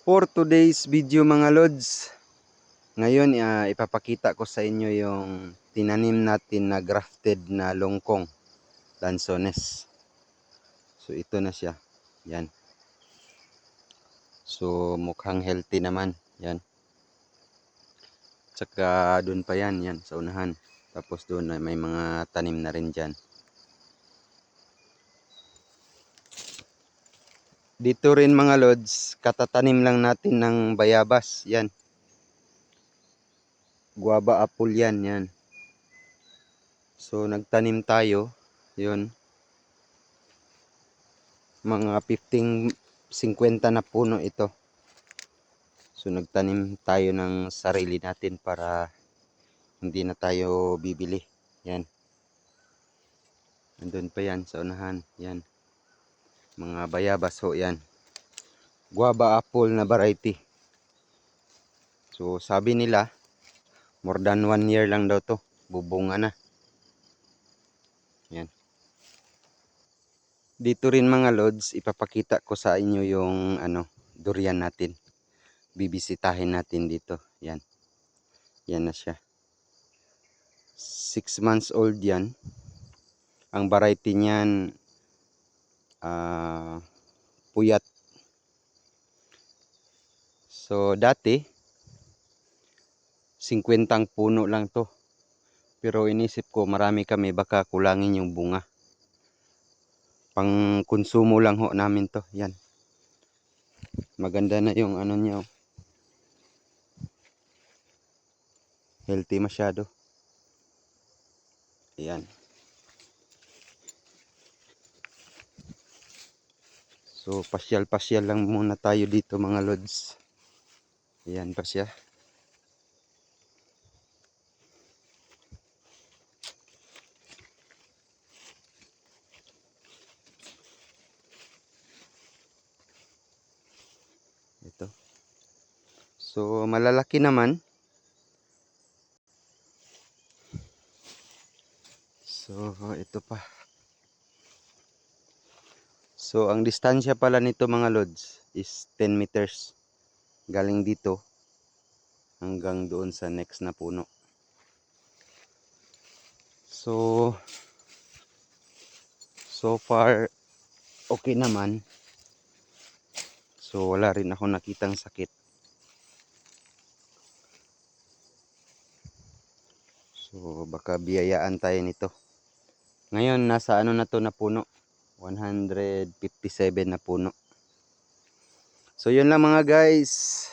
For today's video mga lods, ngayon ipapakita ko sa inyo yung tinanim natin na grafted na longkong lansones. So ito na siya, yan. So mukhang healthy naman, yan. Tsaka doon pa yan, yan sa unahan. Tapos doon may mga tanim na rin dyan. Dito rin mga lods, katatanim lang natin ng bayabas, yan. Guava apple yan, yan. So nagtanim tayo, yun. Mga 50 na puno ito. So nagtanim tayo ng sarili natin para hindi na tayo bibili. Yan. Andun pa yan sa unahan, yan. Mga bayabas ho yan. Guava apple na variety. So sabi nila more than 1 year lang daw to, bubunga na. Yan. Dito rin mga lods, ipapakita ko sa inyo yung durian natin. Bibisitahin natin dito. Yan. Yan na siya. 6 months old yan. Ang variety niyan puyat. So dati 50 puno lang to. Pero inisip ko marami kami, baka kulangin yung bunga. Pang konsumo lang ho namin to. Yan. Maganda na yung niya. Healthy masyado. Yan. So pasyal-pasyal lang muna tayo dito mga lods. Yan pa siya. Ito. So malalaki naman. So ito pa. So ang distansya pala nito mga lods is 10 meters. Galing dito hanggang doon sa next na puno. So far okay naman. So wala rin ako nakitang sakit. So baka biyayaan tayo nito. Ngayon nasa na to na puno. 157 na puno. So yun lang mga guys.